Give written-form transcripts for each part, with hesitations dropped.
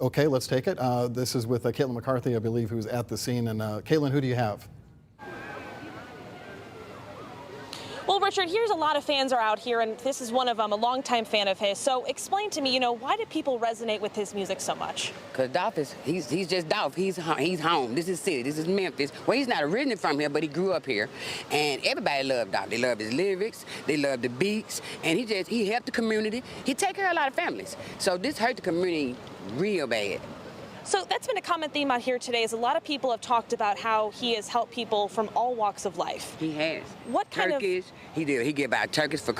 Okay, let's take it. This is with Caitlin McCarthy, I believe, who's at the scene. And Caitlin, who do you have? Well, Richard, here's a lot of fans are out here, and this is one of them, a longtime fan of his. So explain to me, why do people resonate with his music so much? Because Dolph he's just Dolph. He's home. This is city. This is Memphis. Well, he's not originally from here, but he grew up here. And everybody loved Dolph. They loved his lyrics. They loved the beats. And he helped the community. He take care of a lot of families. So this hurt the community real bad. So that's been a common theme out here today, is a lot of people have talked about how he has helped people from all walks of life. He has. What kind turkeys, he did. He give out turkeys for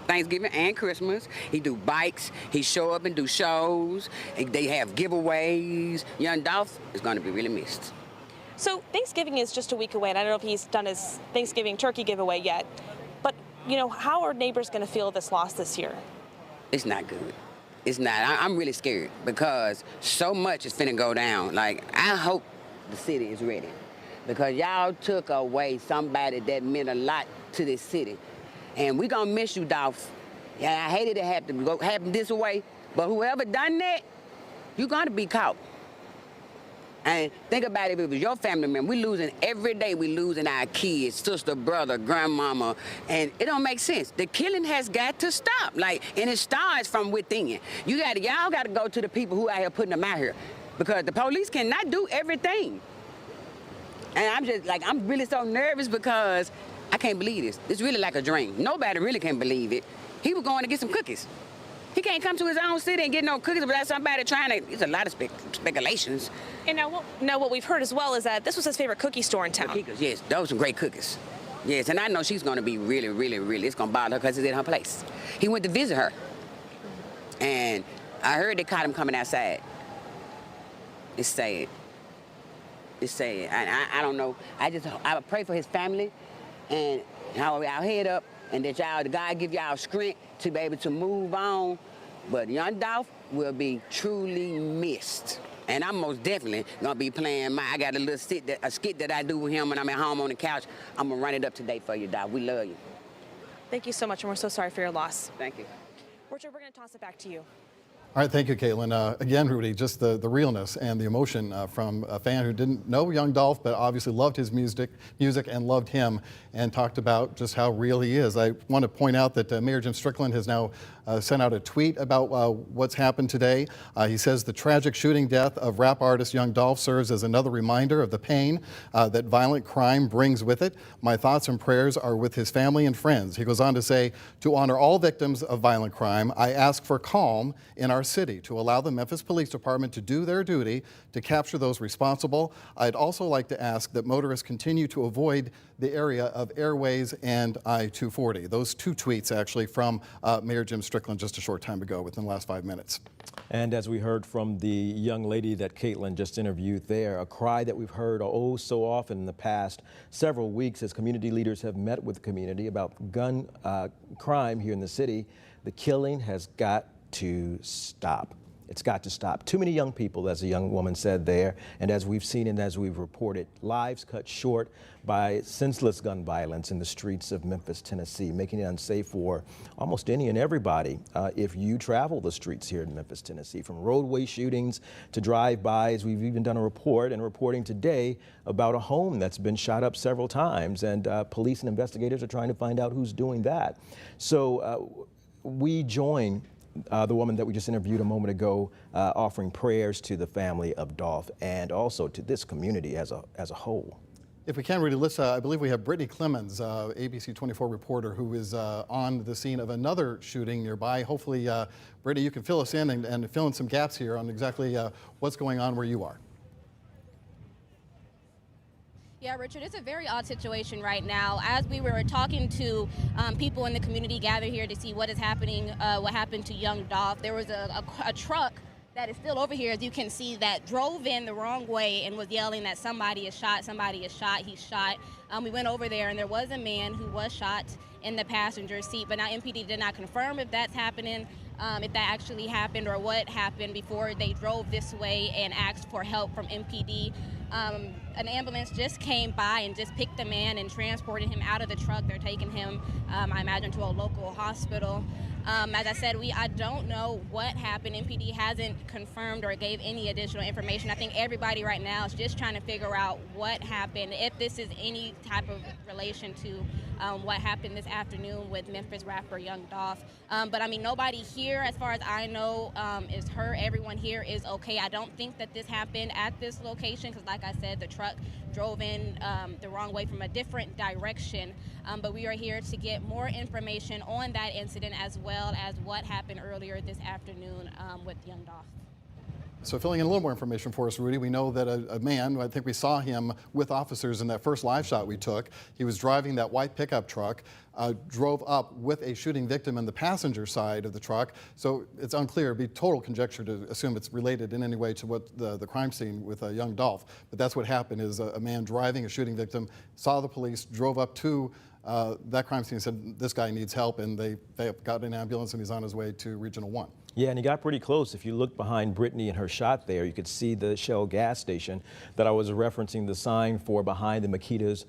Thanksgiving and Christmas. He do bikes. He show up and do shows. They have giveaways. Young Dolph is going to be really missed. So Thanksgiving is just a week away, and I don't know if he's done his Thanksgiving turkey giveaway yet. But, how are neighbors going to feel this loss this year? It's not good. It's not. I'm really scared because so much is finna go down. Like, I hope the city is ready because y'all took away somebody that meant a lot to this city. And we gonna miss you, Dolph. Yeah, I hated it happen this way, but whoever done that, you gonna be caught. And think about it, if it was your family member, we losing every day. We losing our kids, sister, brother, grandmama, and it don't make sense. The killing has got to stop, and it starts from within. Y'all got to go to the people who out here putting them out here, because the police cannot do everything. And I'm really so nervous because I can't believe this. It's really like a dream. Nobody really can believe it. He was going to get some cookies. He can't come to his own city and get no cookies without somebody trying to. It's a lot of speculations. And now what we've heard as well is that this was his favorite cookie store in town. Cookies, yes, those are some great cookies. Yes, and I know she's going to be really, really, really, it's going to bother her because it's in her place. He went to visit her, and I heard they caught him coming outside. It's sad. It's sad. I don't know. I pray for his family, and our head up, and that God give y'all strength to be able to move on. But Young Dolph will be truly missed. And I'm most definitely gonna be playing I got a skit that I do with him when I'm at home on the couch. I'm gonna run it up today for you, Dolph. We love you. Thank you so much, and we're so sorry for your loss. Thank you. Richard, we're gonna toss it back to you. All right, thank you, Caitlin. Again, Rudy, just the realness and the emotion from a fan who didn't know Young Dolph, but obviously loved his music and loved him, and talked about just how real he is. I want to point out that Mayor Jim Strickland has now sent out a tweet about what's happened today. He says the tragic shooting death of rap artist Young Dolph serves as another reminder of the pain that violent crime brings with it. My thoughts and prayers are with his family and friends. He goes on to say, to honor all victims of violent crime, I ask for calm in our city to allow the Memphis Police Department to do their duty to capture those responsible. I'd also like to ask that motorists continue to avoid the area of Airways and I-240. Those two tweets actually from Mayor Jim Strickland just a short time ago, within the last 5 minutes. And as we heard from the young lady that Caitlin just interviewed there, a cry that we've heard oh so often in the past several weeks as community leaders have met with the community about gun crime here in the city. The killing has got to stop. It's got to stop. Too many young people, as a young woman said there, and as we've seen and as we've reported, lives cut short by senseless gun violence in the streets of Memphis, Tennessee, making it unsafe for almost any and everybody if you travel the streets here in Memphis, Tennessee, from roadway shootings to drive-bys. We've even done a report and reporting today about a home that's been shot up several times, and police and investigators are trying to find out who's doing that. So we join the woman that we just interviewed a moment ago, offering prayers to the family of Dolph and also to this community as a whole. If we can, Rudy, I believe we have Brittany Clemens, ABC 24 reporter, who is on the scene of another shooting nearby. Hopefully, Brittany, you can fill us in and fill in some gaps here on exactly what's going on where you are. Yeah, Richard, it's a very odd situation right now. As we were talking to people in the community gathered here to see what is happening, what happened to Young Dolph, there was a truck that is still over here, as you can see, that drove in the wrong way and was yelling that somebody is shot, he's shot. We went over there, and there was a man who was shot in the passenger seat, but now MPD did not confirm if that's happening, if that actually happened or what happened before they drove this way and asked for help from MPD. An ambulance just came by and just picked the man and transported him out of the truck. They're taking him, I imagine, to a local hospital. As I said, I don't know what happened. MPD hasn't confirmed or gave any additional information. I think everybody right now is just trying to figure out what happened, if this is any type of relation to what happened this afternoon with Memphis rapper Young Dolph. But I mean, nobody here, as far as I know, is hurt. Everyone here is okay. I don't think that this happened at this location because, like I said, the truck drove in the wrong way from a different direction. But we are here to get more information on that incident as well as what happened earlier this afternoon with Young Dolph. So filling in a little more information for us, Rudy, we know that a man, I think we saw him with officers in that first live shot we took. He was driving that white pickup truck, drove up with a shooting victim in the passenger side of the truck. So it's unclear, it'd be total conjecture to assume it's related in any way to what the crime scene with Young Dolph. But that's what happened, is a man driving a shooting victim, saw the police, drove up to that crime scene and said, this guy needs help, and they got an ambulance and he's on his way to Regional 1. Yeah, and he got pretty close. If you look behind Brittany and her shot there, you could see the Shell gas station that I was referencing, the sign for behind the Makita's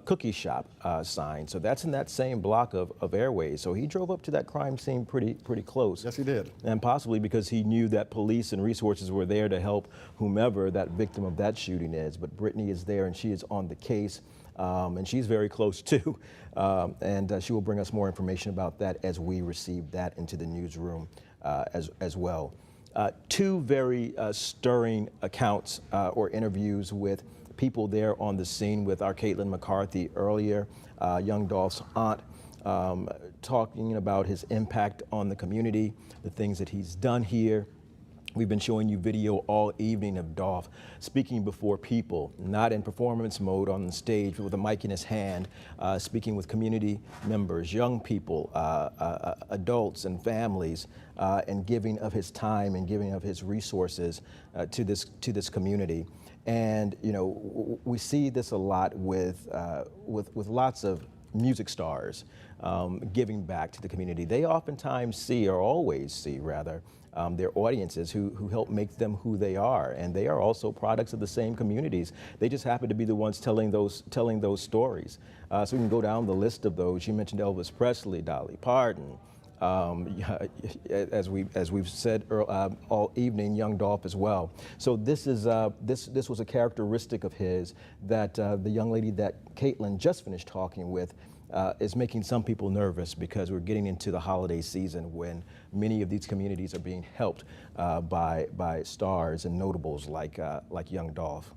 cookie shop sign. So that's in that same block of Airways. So he drove up to that crime scene pretty close. Yes, he did. And possibly because he knew that police and resources were there to help whomever that victim of that shooting is. But Brittany is there and she is on the case. And she's very close too. And she will bring us more information about that as we receive that into the newsroom as well. Two very stirring accounts or interviews with people there on the scene with our Caitlin McCarthy earlier, Young Dolph's aunt, talking about his impact on the community, the things that he's done here. We've been showing you video all evening of Dolph speaking before people, not in performance mode on the stage, but with a mic in his hand, speaking with community members, young people, adults and families, and giving of his time and giving of his resources to this community. And you know, we see this a lot with lots of music stars giving back to the community. They oftentimes see, or always see rather, their audiences who help make them who they are, and they are also products of the same communities. They just happen to be the ones telling those stories. So we can go down the list of those. You mentioned Elvis Presley, Dolly Parton. As we've said all evening, Young Dolph as well. So this is this was a characteristic of his that the young lady that Caitlin just finished talking with is making some people nervous, because we're getting into the holiday season when many of these communities are being helped by stars and notables like Young Dolph.